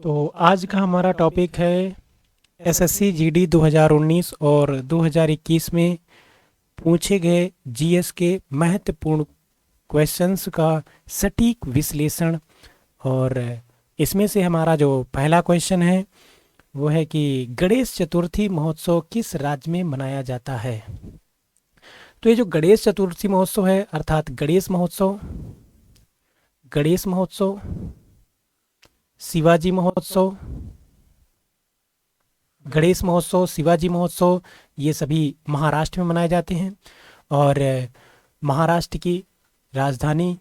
तो आज का हमारा टॉपिक है एसएससी जीडी 2019 और 2021 में पूछे गए जीएस के महत्वपूर्ण क्वेश्चंस का सटीक विश्लेषण। और इसमें से हमारा जो पहला क्वेश्चन है वो है कि गणेश चतुर्थी महोत्सव किस राज्य में मनाया जाता है। तो ये जो गणेश चतुर्थी महोत्सव है अर्थात गणेश महोत्सव, शिवाजी महोत्सव, गणेश महोत्सव, शिवाजी महोत्सव, ये सभी महाराष्ट्र में मनाए जाते हैं। और महाराष्ट्र की राजधानी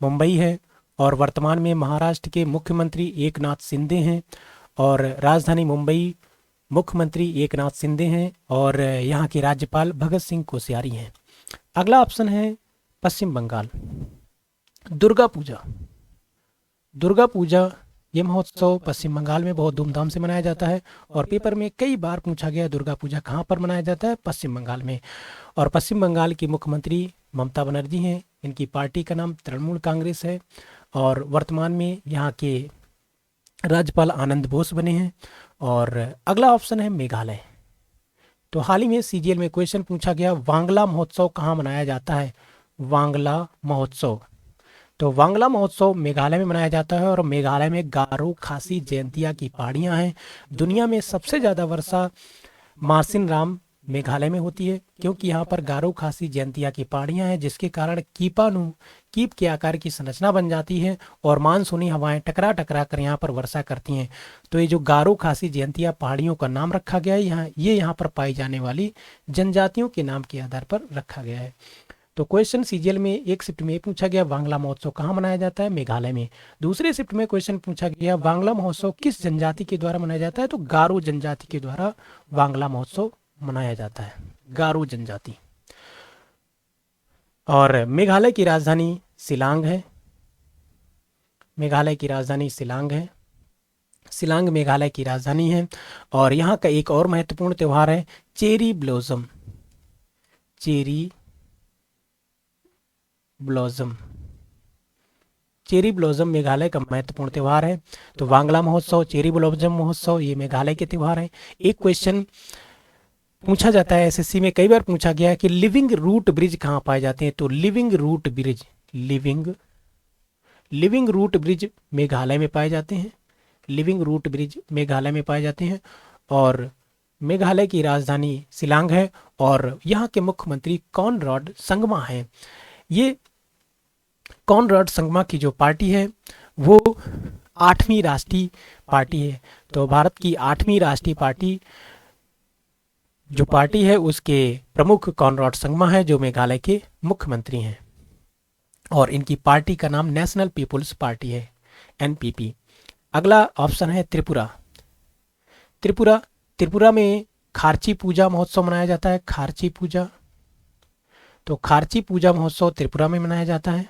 मुंबई है और वर्तमान में महाराष्ट्र के मुख्यमंत्री एकनाथ शिंदे हैं और राजधानी मुंबई मुख्यमंत्री एकनाथ शिंदे हैं और यहाँ के राज्यपाल भगत सिंह कोश्यारी हैं। अगला ऑप्शन है पश्चिम बंगाल। दुर्गा पूजा, दुर्गा पूजा ये महोत्सव पश्चिम बंगाल में बहुत धूमधाम से मनाया जाता है और पेपर में कई बार पूछा गया दुर्गा पूजा कहाँ पर मनाया जाता है, पश्चिम बंगाल में। और पश्चिम बंगाल की मुख्यमंत्री ममता बनर्जी हैं, इनकी पार्टी का नाम तृणमूल कांग्रेस है और वर्तमान में यहाँ के राज्यपाल आनंद बोस बने हैं। और अगला ऑप्शन है मेघालय। तो हाल ही में सीजीएल में क्वेश्चन पूछा गया वांगला महोत्सव कहाँ मनाया जाता है, वांगला महोत्सव। तो वांगला महोत्सव मेघालय में मनाया जाता है और मेघालय में गारो खासी जयंतिया की पहाड़ियाँ हैं। दुनिया में सबसे ज़्यादा वर्षा मार्सिन राम मेघालय में होती है क्योंकि यहाँ पर गारो खासी जयंतिया की पहाड़ियाँ हैं जिसके कारण कीप के आकार की संरचना बन जाती है और मानसूनी हवाएं टकरा टकरा कर यहाँ पर वर्षा करती हैं। तो ये जो गारो खासी जयंतिया पहाड़ियों का नाम रखा गया है यहाँ पर पाई जाने वाली जनजातियों के नाम के आधार पर रखा गया है। तो क्वेश्चन सीजीएल में एक शिफ्ट में पूछा गया वांगला महोत्सव कहाँ मनाया जाता है, मेघालय में। दूसरे शिफ्ट में क्वेश्चन पूछा गया वांगला महोत्सव किस जनजाति के द्वारा मनाया जाता है, तो गारो जनजाति के द्वारा वांगला महोत्सव मनाया जाता है, गारो जनजाति। और मेघालय की राजधानी शिलांग है, मेघालय की राजधानी शिलांग है, शिलांग मेघालय की राजधानी है। और यहाँ का एक और महत्वपूर्ण त्यौहार है cherry blossom, cherry blossom, cherry blossom Meghalaya का महत्वपूर्ण त्यौहार है। तो वांगला महोत्सव, चेरी ब्लॉसम महोत्सव ये मेघालय के त्यौहार हैं। एक क्वेश्चन पूछा जाता है एसएससी में, कई बार पूछा गया है कि लिविंग रूट ब्रिज कहाँ पाए जाते हैं। तो living root bridge, living root bridge Meghalaya में पाए जाते हैं, लिविंग रूट ब्रिज मेघालय में पाए जाते हैं। और मेघालय की राजधानी शिलांग है और यहाँ के मुख्यमंत्री कॉनराड संगमा हैं। ये कॉनराड संगमा की जो पार्टी है वो 8वीं राष्ट्रीय पार्टी है। तो भारत की 8वीं राष्ट्रीय पार्टी जो पार्टी है उसके प्रमुख कॉनराड संगमा है जो मेघालय के मुख्यमंत्री हैं और इनकी पार्टी का नाम नेशनल पीपुल्स पार्टी है, एनपीपी। अगला ऑप्शन है त्रिपुरा। त्रिपुरा में खारची पूजा महोत्सव मनाया जाता है, खारची पूजा। तो खारची पूजा महोत्सव त्रिपुरा में मनाया जाता है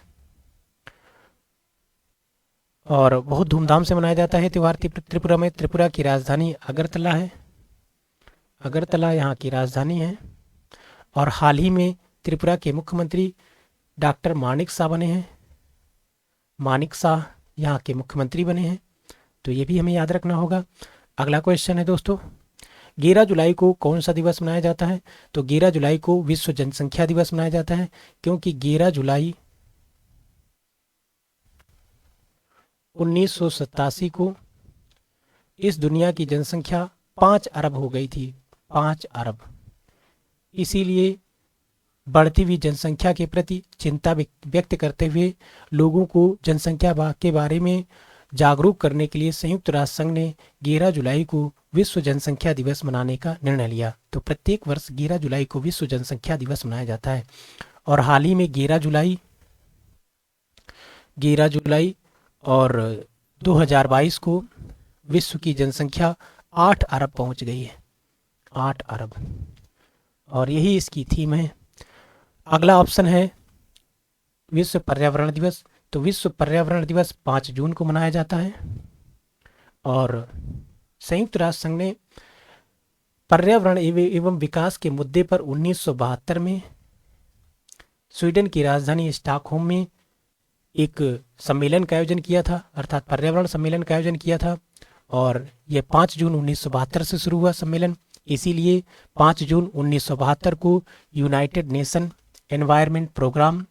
और बहुत धूमधाम से मनाया जाता है त्योहार त्रिपुरा में। त्रिपुरा की राजधानी अगरतला है, अगरतला यहाँ की राजधानी है। और हाल ही में त्रिपुरा के मुख्यमंत्री डॉक्टर मानिक शाह बने हैं, मानिक शाह यहाँ के मुख्यमंत्री बने हैं। तो ये भी हमें याद रखना होगा। अगला क्वेश्चन है दोस्तों, 11 जुलाई को कौन सा दिवस मनाया जाता है। तो 11 जुलाई को विश्व जनसंख्या दिवस मनाया जाता है क्योंकि 11 जुलाई 1987 को इस दुनिया की जनसंख्या 5 अरब हो गई थी, 5 अरब। इसीलिए बढ़ती हुई जनसंख्या के प्रति चिंता व्यक्त करते हुए लोगों को जनसंख्या के बारे में जागरूक करने के लिए संयुक्त राष्ट्र संघ ने 11 जुलाई को विश्व जनसंख्या दिवस मनाने का निर्णय लिया। तो प्रत्येक वर्ष 11 जुलाई को विश्व जनसंख्या दिवस मनाया जाता है और हाल ही में 11 जुलाई और 2022 को विश्व की जनसंख्या 8 अरब पहुंच गई है, 8 अरब। और यही इसकी थीम है। अगला ऑप्शन है विश्व पर्यावरण दिवस। तो विश्व पर्यावरण दिवस 5 जून को मनाया जाता है और संयुक्त राष्ट्र संघ ने पर्यावरण एवं विकास के मुद्दे पर 1972 में स्वीडन की राजधानी स्टॉकहोम में एक सम्मेलन का आयोजन किया था, अर्थात पर्यावरण सम्मेलन का आयोजन किया था और ये 5 जून 1972 से शुरू हुआ सम्मेलन। इसीलिए 5 जून 1972 को यूनाइटेड नेशन एनवायरनमेंट प्रोग्राम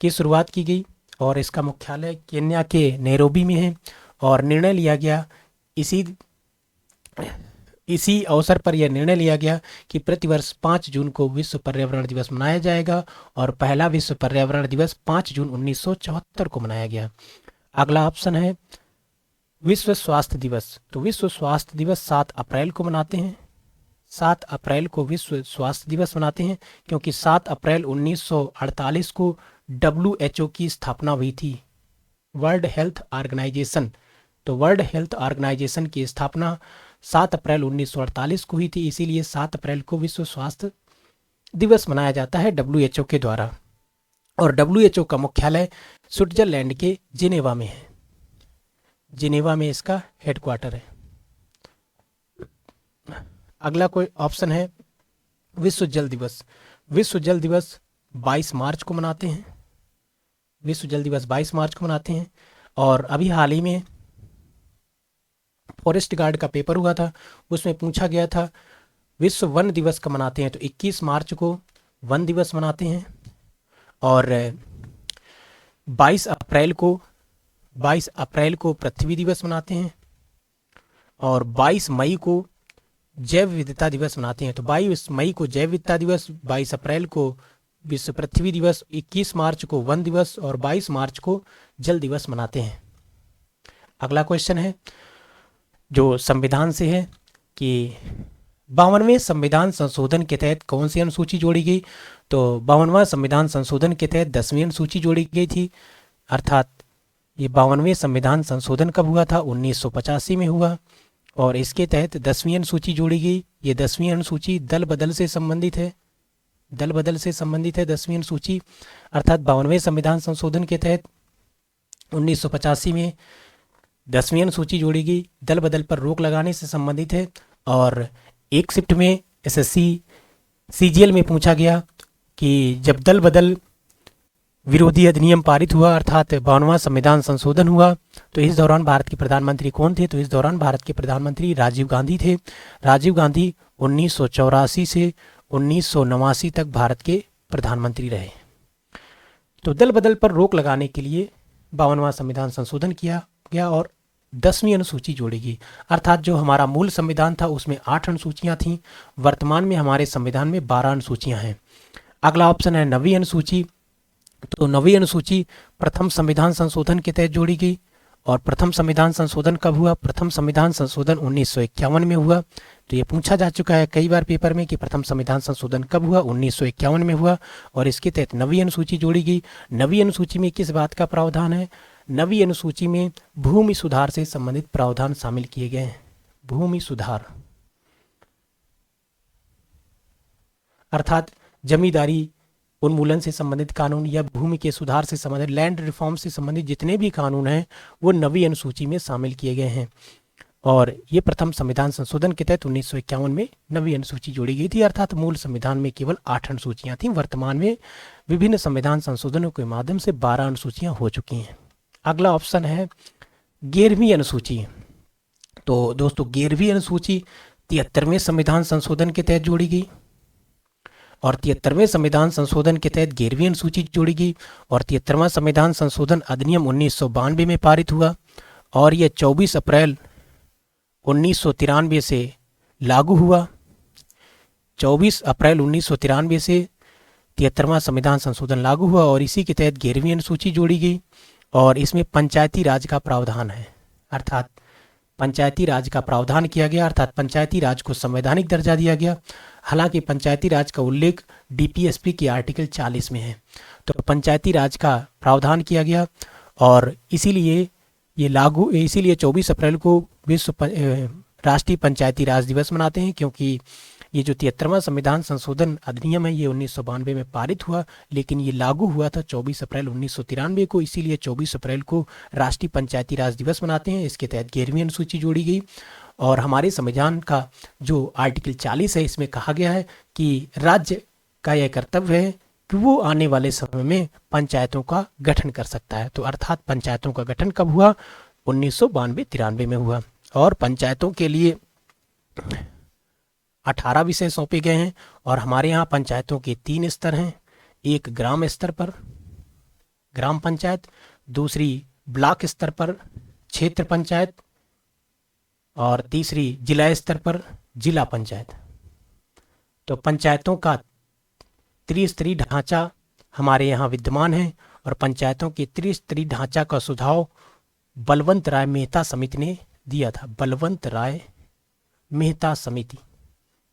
की शुरुआत की गई और इसका मुख्यालय केन्या के नैरोबी में है। और निर्णय लिया गया इसी अवसर पर यह निर्णय लिया गया कि प्रतिवर्ष 5 जून को विश्व पर्यावरण दिवस मनाया जाएगा और पहला विश्व पर्यावरण दिवस 5 जून 1974 को मनाया गया। अगला ऑप्शन है विश्व स्वास्थ्य दिवस। तो विश्व स्वास्थ्य दिवस 7 अप्रैल को मनाते हैं। 7 अप्रैल को विश्व स्वास्थ्य दिवस मनाते हैं क्योंकि 7 अप्रैल 1948 को WHO की स्थापना हुई थी, वर्ल्ड हेल्थ ऑर्गेनाइजेशन। तो वर्ल्ड हेल्थ ऑर्गेनाइजेशन की स्थापना 7 अप्रैल 1948 को हुई थी, इसीलिए 7 अप्रैल को विश्व स्वास्थ्य दिवस मनाया जाता है WHO के द्वारा। और WHO का मुख्यालय स्विट्जरलैंड के जिनेवा में है। जिनेवा में इसका हेडक्वार्टर है। अगला कोई ऑप्शन है विश्व जल दिवस। विश्व जल दिवस 22 मार्च को मनाते हैं। विश्व जल दिवस 22 मार्च को मनाते हैं। और अभी हाल ही में फॉरेस्ट गार्ड का पेपर हुआ था, उसमें पूछा गया था विश्व वन दिवस कब मनाते हैं। तो 21 मार्च को वन दिवस मनाते हैं। और 22 अप्रैल को पृथ्वी दिवस मनाते हैं। और 22 मई को जैव विविधता दिवस मनाते हैं। तो 22 मई को जैव विविधता दिवस, 22 अप्रैल को विश्व पृथ्वी दिवस, 21 मार्च को वन दिवस और 22 मार्च को जल दिवस मनाते हैं। अगला क्वेश्चन है जो संविधान से है कि 52वें संविधान संशोधन के तहत कौन सी अनुसूची जोड़ी गई। तो 52वां संविधान संशोधन के तहत 10वीं अनुसूची जोड़ी गई थी। अर्थात ये 52वें संविधान संशोधन कब हुआ था, 1985 में हुआ। और इसके तहत 10वीं अनुसूची जोड़ी गई। ये 10वीं अनुसूची दल बदल से संबंधित है। 10वीं अनुसूची। अर्थात 52वें संविधान संशोधन के तहत 1985 में 10वीं अनुसूची जोड़ी गई, दल बदल पर रोक लगाने से संबंधित है। और एक शिफ्ट में SSC CGL में पूछा गया कि जब दल बदल विरोधी अधिनियम पारित हुआ अर्थात 52वां संविधान संशोधन हुआ तो इस दौरान भारत के प्रधानमंत्री कौन थे। तो इस दौरान भारत के प्रधानमंत्री राजीव गांधी थे। राजीव गांधी 1984 से 1989 तक भारत के प्रधानमंत्री रहे। तो दल बदल पर रोक लगाने के लिए 52वां संविधान संशोधन किया गया और 10वीं अनुसूची जोड़ी गई। अर्थात जो हमारा मूल संविधान था उसमें 8 अनुसूचियां थीं। वर्तमान में हमारे संविधान में 12 अनुसूचियां हैं। अगला ऑप्शन है 9वीं अनुसूची। तो 9वीं अनुसूची प्रथम संविधान संशोधन के तहत जोड़ी गई। और प्रथम संविधान संशोधन कब हुआ। प्रथम संविधान संशोधन 1951 में हुआ। तो ये पूछा जा चुका है कई बार पेपर में कि प्रथम संविधान संशोधन कब हुआ, 1951 में हुआ। और इसके तहत 9वीं अनुसूची जोड़ी गई। 9वीं अनुसूची में किस बात का प्रावधान है। 9वीं अनुसूची में भूमि सुधार से संबंधित प्रावधान शामिल किए गए हैं। भूमि सुधार अर्थात जमींदारी उन्मूलन से संबंधित कानून या भूमि के सुधार से संबंधित लैंड रिफॉर्म से संबंधित जितने भी कानून हैं वो 9वीं अनुसूची में शामिल किए गए हैं। और ये प्रथम संविधान संशोधन के तहत 1951 में 9वीं अनुसूची जोड़ी गई थी। अर्थात मूल संविधान में केवल 8 अनुसूचियां थीं। वर्तमान में विभिन्न संविधान संशोधनों के माध्यम से 12 अनुसूचियां हो चुकी हैं। अगला ऑप्शन है 11वीं अनुसूची। तो दोस्तों 11वीं अनुसूची 73वें संविधान संशोधन के तहत जोड़ी गई। और 73वें संविधान संशोधन के तहत 11वीं अनुसूची जोड़ी गई। और 73वां संविधान संशोधन अधिनियम 1992 में पारित हुआ और यह 24 अप्रैल 1993 से लागू हुआ। 24 अप्रैल 1993 से 73वां संविधान संशोधन लागू हुआ और इसी के तहत 11वीं अनुसूची जोड़ी गई। और इसमें पंचायती राज का प्रावधान है। अर्थात पंचायती राज का प्रावधान किया गया। अर्थात पंचायती राज को संवैधानिक दर्जा दिया गया। हालांकि पंचायती राज का उल्लेख DPSP के आर्टिकल 40 में है। तो पंचायती राज का प्रावधान किया गया और इसीलिए 24 अप्रैल को विश्व राष्ट्रीय पंचायती राज दिवस मनाते हैं। क्योंकि ये जो 73वां संविधान संशोधन अधिनियम है ये 1992 में पारित हुआ, लेकिन ये लागू हुआ था 24 अप्रैल 1993 को। इसीलिए 24 अप्रैल को राष्ट्रीय पंचायती राज दिवस मनाते हैं। इसके तहत 11वीं अनुसूची जोड़ी गई। और हमारे संविधान का जो आर्टिकल 40 है इसमें कहा गया है कि राज्य का यह कर्तव्य है कि वो आने वाले समय में पंचायतों का गठन कर सकता है। तो अर्थात पंचायतों का गठन कब हुआ, 1992-93 में हुआ। और पंचायतों के लिए 18 विषय सौंपे गए हैं। और हमारे यहाँ पंचायतों के 3 स्तर हैं। एक ग्राम स्तर पर ग्राम पंचायत, दूसरी ब्लॉक स्तर पर क्षेत्र पंचायत, और तीसरी जिला स्तर पर जिला पंचायत। तो पंचायतों का त्रिस्तरीय ढांचा हमारे यहाँ विद्यमान है। और पंचायतों के त्रिस्तरीय ढांचा का सुझाव बलवंत राय मेहता समिति ने दिया था। बलवंत राय मेहता समिति।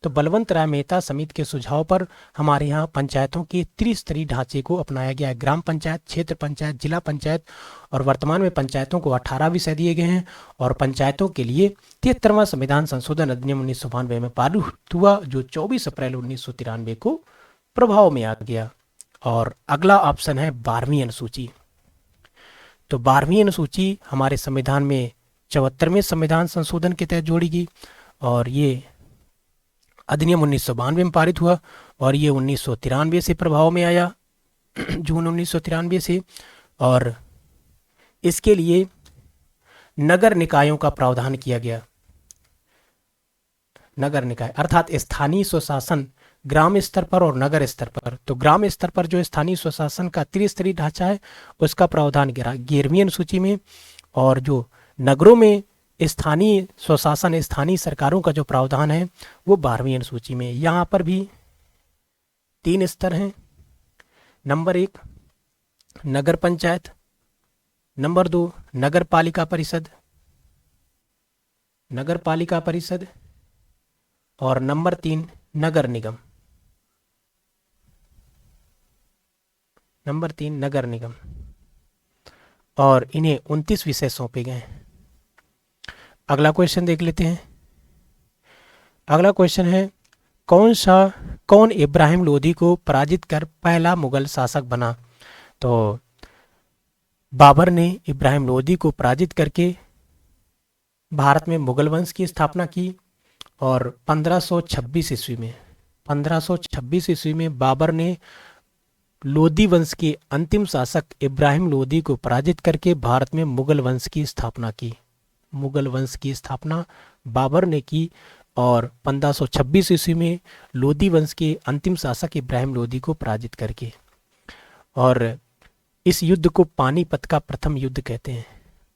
तो बलवंत राय मेहता समिति के सुझाव पर हमारे यहाँ पंचायतों के त्रिस्तरीय ढांचे को अपनाया गया है। ग्राम पंचायत, क्षेत्र पंचायत, जिला पंचायत। और वर्तमान में पंचायतों को 18 विषय दिए गए हैं। और पंचायतों के लिए 73वां संविधान संशोधन अधिनियम 1992 में पारित हुआ, जो 24 अप्रैल 1993 को प्रभाव में आ गया। और अगला ऑप्शन है 12वीं अनुसूची। तो 12वीं अनुसूची हमारे संविधान में 74वें संविधान संशोधन के तहत जोड़ी गई। और ये अधिनियम 1992 में पारित हुआ और ये 1993 से प्रभाव में आया, जून 1993 से। और इसके लिए नगर निकायों का प्रावधान किया गया। नगर निकाय अर्थात स्थानीय स्वशासन ग्राम स्तर पर और नगर स्तर पर। तो ग्राम स्तर पर जो स्थानीय स्वशासन का त्रिस्तरीय ढांचा है उसका प्रावधान 11वीं अनुसूची में। और जो नगरों में स्थानीय स्वशासन, स्थानीय सरकारों का जो प्रावधान है वो 12वीं अनुसूची में। यहाँ पर भी 3 स्तर हैं। नंबर 1 नगर पंचायत, नंबर 2 नगर पालिका परिषद, और नंबर 3 नगर निगम। और इन्हें 29 विषय सौंपे गए हैं। अगला क्वेश्चन देख लेते हैं। अगला क्वेश्चन है कौन इब्राहिम लोदी को पराजित कर पहला मुगल शासक बना। तो बाबर ने इब्राहिम लोदी को पराजित करके भारत में मुगल वंश की स्थापना की। और 1526 ईस्वी में बाबर ने लोदी वंश के अंतिम शासक इब्राहिम लोदी को पराजित करके भारत में मुगल वंश की स्थापना की। मुगल वंश की स्थापना बाबर ने की। और 1526 ईस्वी में लोदी वंश के अंतिम शासक इब्राहिम लोदी को पराजित करके। और इस युद्ध को पानीपत का प्रथम युद्ध कहते हैं।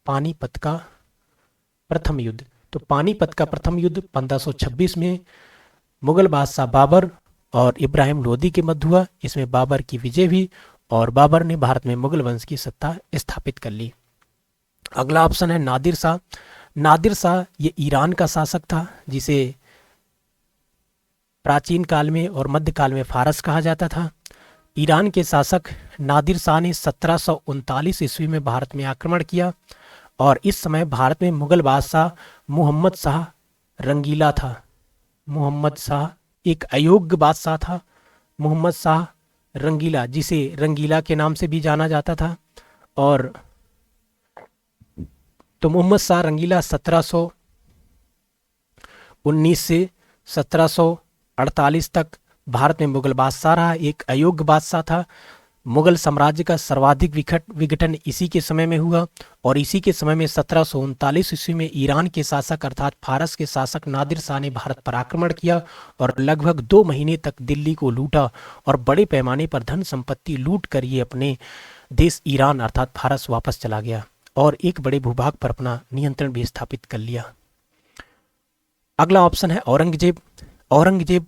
पानीपत का प्रथम युद्ध। तो पानीपत का प्रथम युद्ध 1526 में मुगल बादशाह बाबर और इब्राहिम लोदी के मध्य हुआ। इसमें बाबर की विजय हुई और बाबर ने भारत में मुगल वंश की सत्ता स्थापित कर ली। अगला ऑप्शन है नादिर शाह। नादिर शाह ये ईरान का शासक था, जिसे प्राचीन काल में और मध्यकाल में फारस कहा जाता था। ईरान के शासक नादिर शाह ने 1739 ईस्वी में भारत में आक्रमण किया। और इस समय भारत में मुगल बादशाह मोहम्मद शाह रंगीला था। मोहम्मद शाह एक अयोग्य बादशाह था। मोहम्मद शाह रंगीला, जिसे रंगीला के नाम से भी जाना जाता था। और तो मोहम्मद शाह रंगीला 1719 से 1748 तक भारत में मुगल बादशाह रहा। एक अयोग्य बादशाह था। मुगल साम्राज्य का सर्वाधिक विघटन इसी के समय में हुआ। और इसी के समय में 1739 ईस्वी में ईरान के शासक अर्थात फारस के शासक नादिर शाह ने भारत पर आक्रमण किया और लगभग 2 महीने तक दिल्ली को लूटा और बड़े पैमाने पर धन संपत्ति लूट कर ये अपने देश ईरान अर्थात फारस वापस चला गया और एक बड़े भूभाग पर अपना नियंत्रण भी स्थापित कर लिया। अगला ऑप्शन है औरंगजेब। औरंगजेब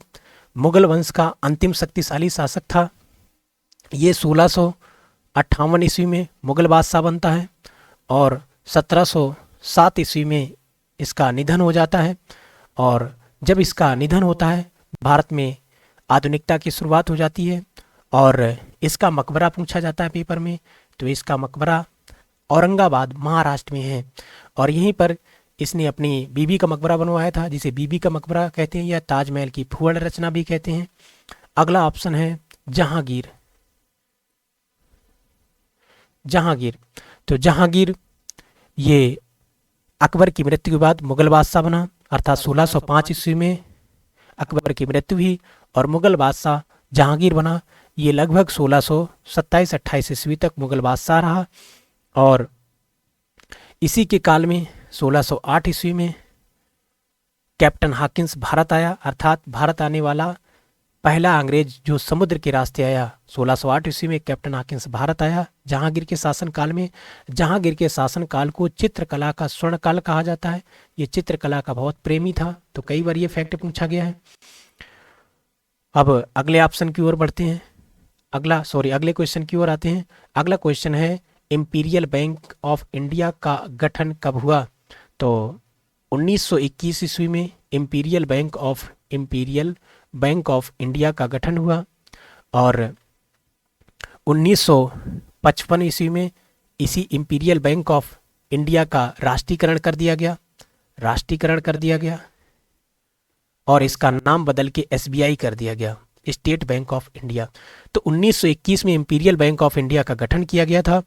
मुगल वंश का अंतिम शक्तिशाली शासक था। ये 1658 ईस्वी में मुगल बादशाह बनता है और 1707 ईस्वी में इसका निधन हो जाता है। और जब इसका निधन होता है भारत में आधुनिकता की शुरुआत हो जाती है। और इसका मकबरा पूछा जाता है पेपर में, तो इसका मकबरा औरंगाबाद महाराष्ट्र में है। और यहीं पर इसने अपनी बीबी का मकबरा बनवाया था, जिसे बीबी का मकबरा कहते हैं या ताजमहल की फुअर रचना भी कहते हैं। अगला ऑप्शन है जहांगीर। जहांगीर, तो जहांगीर ये अकबर की मृत्यु के बाद मुगल बादशाह बना अर्थात 1605 ईस्वी में अकबर की मृत्यु हुई और मुगल बादशाह जहांगीर बना। ये लगभग 1627-28 ईस्वी तक मुगल बादशाह रहा। और इसी के काल में 1608 ईस्वी में कैप्टन हॉकिंस भारत आया, अर्थात भारत आने वाला पहला अंग्रेज जो समुद्र के रास्ते आया। 1608 ईस्वी में कैप्टन हॉकिंस भारत आया जहांगीर के शासनकाल में। जहांगीर के शासनकाल को चित्रकला का स्वर्ण काल कहा जाता है। ये चित्रकला का बहुत प्रेमी था, तो कई बार ये फैक्ट पूछा गया है। अब अगले ऑप्शन की ओर बढ़ते हैं, अगले क्वेश्चन की ओर आते हैं। अगला क्वेश्चन है इंपीरियल बैंक ऑफ इंडिया का गठन कब हुआ? तो 1921 ईस्वी में इंपीरियल बैंक ऑफ इंडिया का गठन हुआ और 1955 ईस्वी में इसी इंपीरियल बैंक ऑफ इंडिया का राष्ट्रीयकरण कर दिया गया और इसका नाम बदल के एसबीआई कर दिया गया, स्टेट बैंक ऑफ इंडिया। तो 1921 में इंपीरियल बैंक ऑफ इंडिया का गठन किया गया था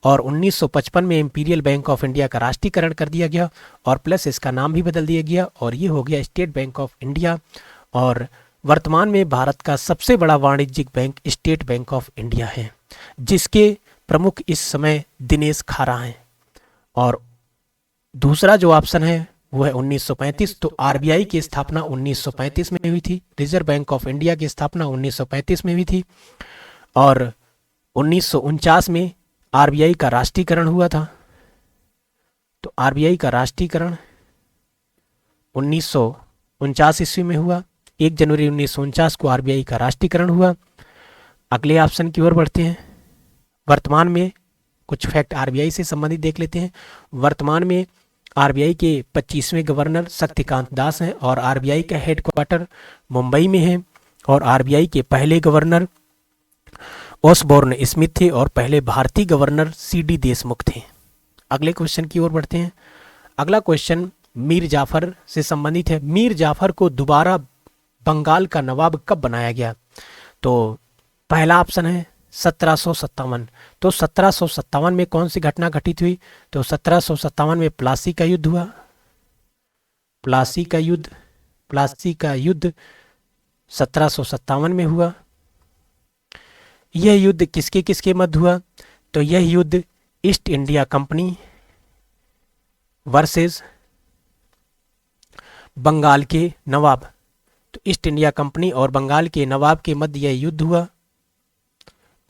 और 1955 में इंपीरियल बैंक ऑफ इंडिया का राष्ट्रीयकरण कर दिया गया और प्लस इसका नाम भी बदल दिया गया और ये हो गया स्टेट बैंक ऑफ इंडिया। और वर्तमान में भारत का सबसे बड़ा वाणिज्यिक bank state bank of India है, जिसके प्रमुख इस समय दिनेश खारा हैं। और दूसरा जो ऑप्शन है वो है 1935। तो आरबीआई की स्थापना 1935 में हुई थी, रिजर्व बैंक ऑफ इंडिया की स्थापना 1935 में हुई थी और 1949 में आरबीआई का राष्ट्रीयकरण हुआ था। तो आरबीआई का राष्ट्रीयकरण 1949 ईस्वी में हुआ। 1 जनवरी 1949 को आरबीआई का राष्ट्रीयकरण हुआ। अगले ऑप्शन की ओर बढ़ते हैं। वर्तमान में कुछ फैक्ट आरबीआई से संबंधित देख लेते हैं। वर्तमान में आरबीआई के 25वें गवर्नर शक्तिकांत दास हैं और आरबीआई का हेडक्वार्टर मुंबई में है और आरबीआई के पहले गवर्नर ओसबोर्न स्मिथ थे और पहले भारतीय गवर्नर सीडी देशमुख थे। अगले क्वेश्चन की ओर बढ़ते हैं। अगला क्वेश्चन मीर जाफर से संबंधित है। मीर जाफर को दोबारा बंगाल का नवाब कब बनाया गया? तो पहला ऑप्शन है 1757। तो 1757 में कौन सी घटना घटित हुई? तो 1757 में प्लासी का युद्ध हुआ। प्लासी का युद्ध 1757 में हुआ। यह युद्ध किसके किसके मध्य हुआ? तो यह युद्ध East India Company versus Bengal के नवाब। तो ईस्ट इंडिया कंपनी और बंगाल के नवाब के मध्य यह युद्ध हुआ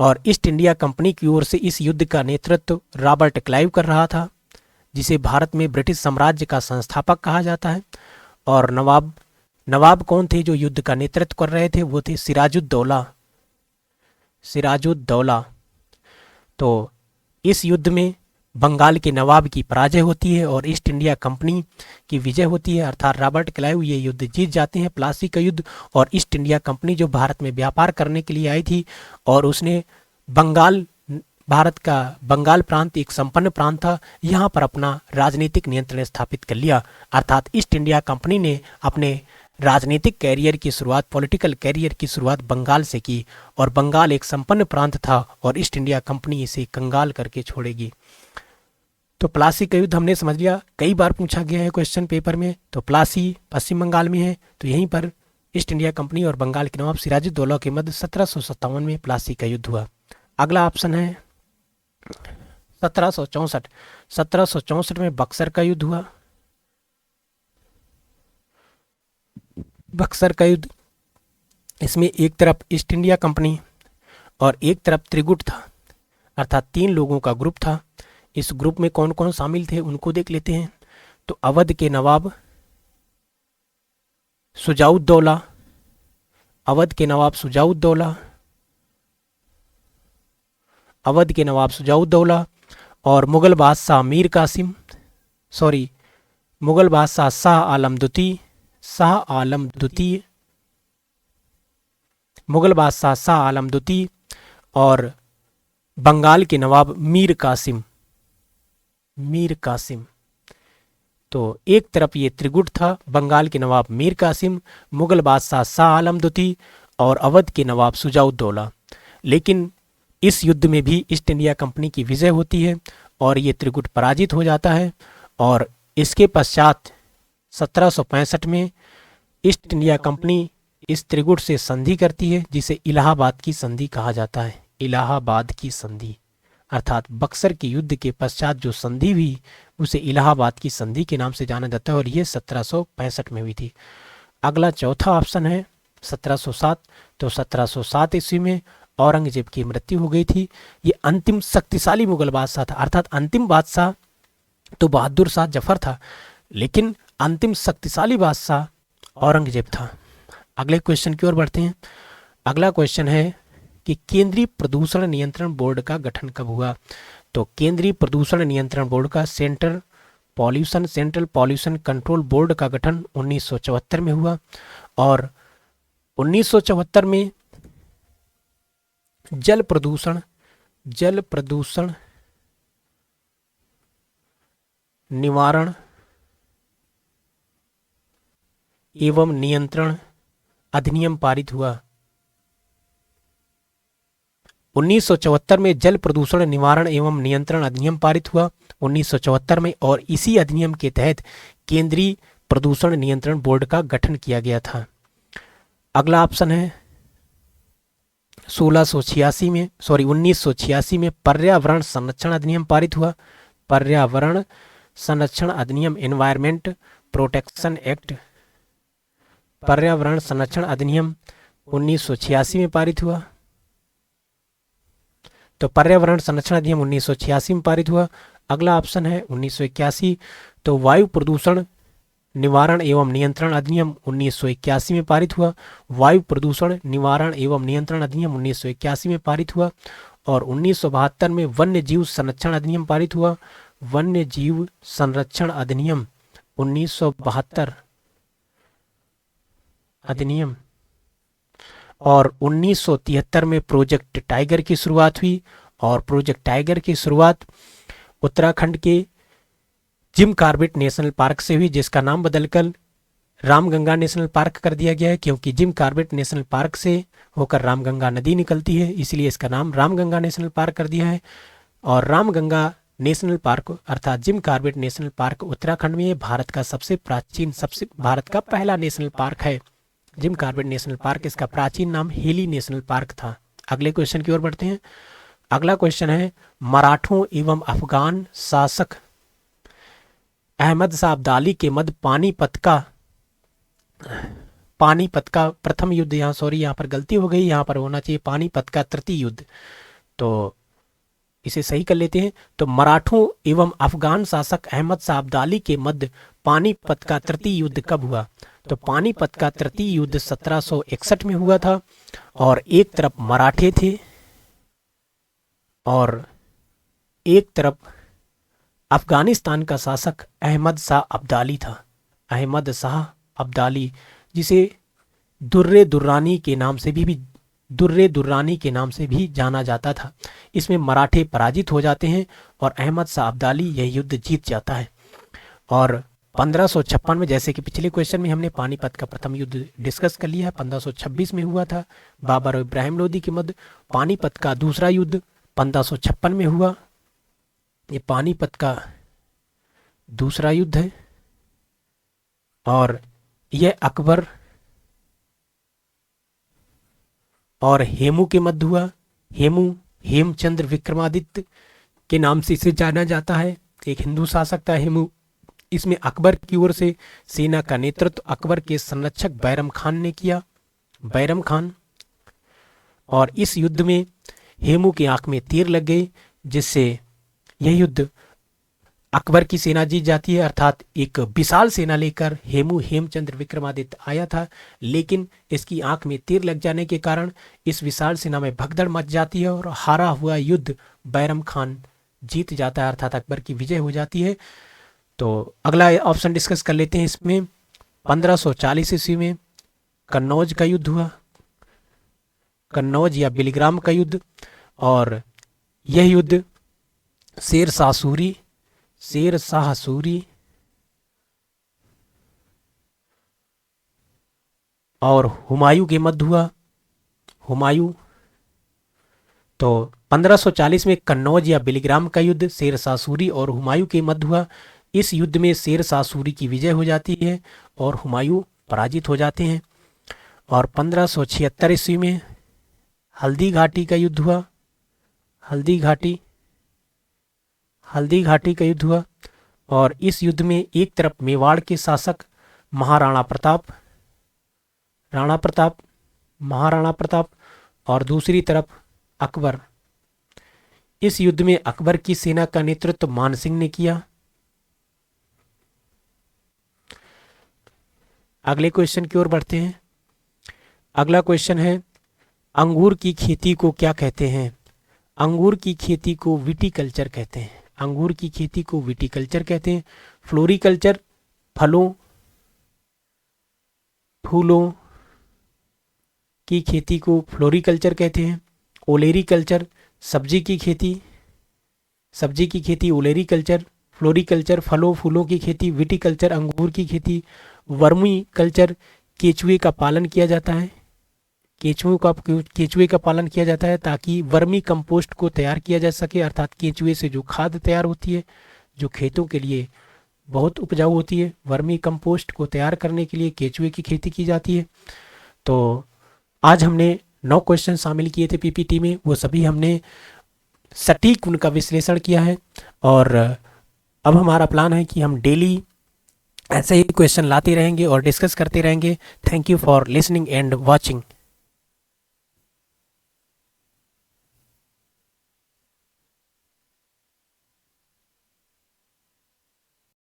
और ईस्ट इंडिया कंपनी की ओर से इस युद्ध का नेतृत्व रॉबर्ट क्लाइव कर रहा था, जिसे भारत में ब्रिटिश साम्राज्य का संस्थापक कहा जाता है। और नवाब कौन थे जो युद्ध का नेतृत्व कर रहे थे? वो थे सिराजुद्दौला। तो इस युद्ध में बंगाल के नवाब की पराजय होती है और ईस्ट इंडिया कंपनी की विजय होती है, अर्थात रॉबर्ट क्लाइव ये युद्ध जीत जाते हैं, प्लासी का युद्ध। और ईस्ट इंडिया कंपनी जो भारत में व्यापार करने के लिए आई थी और उसने भारत का बंगाल प्रांत एक संपन्न प्रांत था, यहाँ पर अपना राजनीतिक नियंत्रण स्थापित कर लिया। अर्थात ईस्ट इंडिया कंपनी ने अपने राजनीतिक कैरियर की शुरुआत, पॉलिटिकल कैरियर की शुरुआत बंगाल से की और बंगाल एक संपन्न प्रांत था और ईस्ट इंडिया कंपनी इसे कंगाल करके छोड़ेगी। तो प्लासी का युद्ध हमने समझ लिया, कई बार पूछा गया है क्वेश्चन पेपर में। तो प्लासी पश्चिम बंगाल में है, तो यहीं पर ईस्ट इंडिया कंपनी और बंगाल के नवाब सिराजुद्दौला के मध्य 1757 में प्लासी का युद्ध हुआ। अगला ऑप्शन है 1764। 1764 में बक्सर का युद्ध हुआ। बक्सर का युद्ध, इसमें एक तरफ ईस्ट इंडिया कंपनी और एक तरफ त्रिगुट था, अर्थात 3 लोगों का ग्रुप था। इस ग्रुप में कौन कौन शामिल थे उनको देख लेते हैं। तो अवध के नवाब शुजाउद्दौला, अवध के नवाब शुजाउद्दौला और मुगल बादशाह शाह आलम द्वितीय और बंगाल के नवाब मीर कासिम। तो एक तरफ ये त्रिगुट था, बंगाल के नवाब मीर कासिम, मुगल बादशाह शाह आलम द्वितीय और अवध के नवाब शुजाउद्दौला। लेकिन इस युद्ध में भी ईस्ट इंडिया कंपनी की विजय होती है और ये त्रिगुट पराजित हो जाता है और इसके पश्चात 1765 में ईस्ट इंडिया कंपनी इस त्रिगुट से संधि करती है, जिसे इलाहाबाद की संधि कहा जाता है। इलाहाबाद की संधि, अर्थात बक्सर के युद्ध के पश्चात जो संधि हुई उसे इलाहाबाद की संधि के नाम से जाना जाता है और ये 1765 में हुई थी। अगला चौथा ऑप्शन है 1707। तो 1707 ईस्वी में औरंगजेब की मृत्यु हो गई थी। ये अंतिम शक्तिशाली मुगल बादशाह था, अर्थात अंतिम बादशाह तो बहादुर शाह जफर था, लेकिन अंतिम शक्तिशाली बादशाह औरंगजेब था। अगले क्वेश्चन की ओर बढ़ते हैं। अगला क्वेश्चन है कि केंद्रीय प्रदूषण नियंत्रण बोर्ड का गठन कब हुआ। तो केंद्रीय प्रदूषण नियंत्रण बोर्ड का सेंट्रल पॉल्यूशन कंट्रोल बोर्ड का गठन 1974 में हुआ और 1974 में जल प्रदूषण निवारण एवं नियंत्रण अधिनियम पारित हुआ। 1974 में जल प्रदूषण निवारण एवं नियंत्रण अधिनियम पारित हुआ 1974 में, और इसी अधिनियम के तहत केंद्रीय प्रदूषण नियंत्रण बोर्ड का गठन किया गया था। अगला ऑप्शन है 1986 में पर्यावरण संरक्षण अधिनियम पारित हुआ। पर्यावरण संरक्षण अधिनियम एनवायरमेंट प्रोटेक्शन एक्ट, पर्यावरण संरक्षण अधिनियम 1986 में पारित हुआ। तो पर्यावरण संरक्षण अधिनियम 1986 में पारित हुआ। अगला ऑप्शन है 1981। तो वायु प्रदूषण निवारण एवं नियंत्रण अधिनियम 1981 में पारित हुआ। वायु प्रदूषण निवारण एवं नियंत्रण अधिनियम 1981 में पारित हुआ। और 1972 में वन्य जीव संरक्षण अधिनियम पारित हुआ। वन्य जीव संरक्षण अधिनियम 1972 अधिनियम। और 1973 में प्रोजेक्ट टाइगर की शुरुआत हुई और प्रोजेक्ट टाइगर की शुरुआत उत्तराखंड के जिम कॉर्बेट नेशनल पार्क से हुई, जिसका नाम बदलकर रामगंगा नेशनल पार्क कर दिया गया है, क्योंकि जिम कॉर्बेट नेशनल पार्क से होकर रामगंगा नदी निकलती है, इसलिए इसका नाम रामगंगा नेशनल पार्क कर दिया है। और रामगंगा नेशनल पार्क अर्थात Jim Corbett national park Uttarakhand में भारत का पहला नेशनल पार्क है। जिम कॉर्बेट नेशनल पार्क, इसका प्राचीन नाम हेली नेशनल पार्क था। अगले क्वेश्चन की ओर बढ़ते हैं। अगला क्वेश्चन है मराठों एवं अफगान शासक अहमद शाह अब्दाली के मध्य पानीपत का प्रथम युद्ध, यहाँ पर गलती हो गई, यहाँ पर होना चाहिए पानीपत का तृतीय युद्ध, तो इसे सही कर लेते हैं। तो मराठों एवं अफगान शासक अहमद शाह अब्दाली के मध्य पानीपत का तृतीय युद्ध कब हुआ। तो पानीपत का तृतीय युद्ध 1761 में हुआ था और एक तरफ मराठे थे और एक तरफ अफगानिस्तान का शासक अहमद शाह अब्दाली था। अहमद शाह अब्दाली, जिसे दुर्रे दुर्रानी के नाम से भी जाना जाता था। इसमें मराठे पराजित हो जाते हैं और अहमद शाह अब्दाली यह युद्ध जीत जाता है। और 1556 में, जैसे कि पिछले क्वेश्चन में हमने पानीपत का प्रथम युद्ध डिस्कस कर लिया है, 1526 में हुआ था बाबर और इब्राहिम लोदी के मध्य। पानीपत का दूसरा युद्ध 1556 में हुआ। ये पानीपत का दूसरा युद्ध है और यह अकबर और हेमू के मध्य हुआ। हेमचंद्र विक्रमादित्य के नाम से इसे जाना जाता है, एक हिंदू शासक था हेमू। इसमें अकबर की ओर से सेना का नेतृत्व अकबर के संरक्षक बैरम खान ने किया, बैरम खान। और इस युद्ध में हेमू की आंख में तीर लग गई, जिससे यह युद्ध अकबर की सेना जीत जाती है। अर्थात एक विशाल सेना लेकर हेमचंद्र विक्रमादित्य आया था, लेकिन इसकी आंख में तीर लग जाने के कारण इस विशाल सेना में भगदड़ मच जाती है और हारा हुआ युद्ध बैरम खान जीत जाता है, अर्थात अकबर की विजय हो जाती है। तो अगला ऑप्शन डिस्कस कर लेते हैं। इसमें 1540 ईस्वी में कन्नौज का युद्ध हुआ, कन्नौज या बिलीग्राम का युद्ध। और यह युद्ध शेर शाह सूरी और हुमायूं के मध्य हुआ। हुमायूं, तो 1540 में कन्नौज या बिलीग्राम का युद्ध शेर शाह सूरी और हुमायूं के मध्य हुआ। इस युद्ध में शेर शाह सूरी की विजय हो जाती है और हुमायूं पराजित हो जाते हैं। और 1576 ईस्वी में हल्दी घाटी का युद्ध हुआ। हल्दी घाटी हल्दी घाटी का युद्ध हुआ और इस युद्ध में एक तरफ मेवाड़ के शासक महाराणा प्रताप, राणा प्रताप, महाराणा प्रताप और दूसरी तरफ अकबर। इस युद्ध में अकबर की सेना का नेतृत्व मान सिंह ने किया। अगले क्वेश्चन की ओर बढ़ते हैं। अगला क्वेश्चन है, अंगूर की खेती को क्या कहते हैं? अंगूर की खेती को विटीकल्चर कहते हैं। अंगूर की खेती को विटीकल्चर कहते हैं। फ्लोरिकल्चर फलों फूलों की खेती को फ्लोरिकल्चर कहते हैं। ओलेरीकल्चर सब्जी की खेती ओलेरीकल्चर। फ्लोरिकल्चर फलों फूलों की खेती। विटीकल्चर अंगूर की खेती। वर्मी कल्चर केचुए का पालन किया जाता है। केचुए का पालन किया जाता है ताकि वर्मी कंपोस्ट को तैयार किया जा सके, अर्थात केचुए से जो खाद तैयार होती है जो खेतों के लिए बहुत उपजाऊ होती है, वर्मी कंपोस्ट को तैयार करने के लिए केचुए की खेती की जाती है। तो आज हमने 9 क्वेश्चन शामिल किए थे पीपीटी में, वो सभी हमने सटीक उनका विश्लेषण किया है और अब हमारा प्लान है कि हम डेली ऐसे ही क्वेश्चन लाते रहेंगे और डिस्कस करते रहेंगे। Thank you for listening and watching.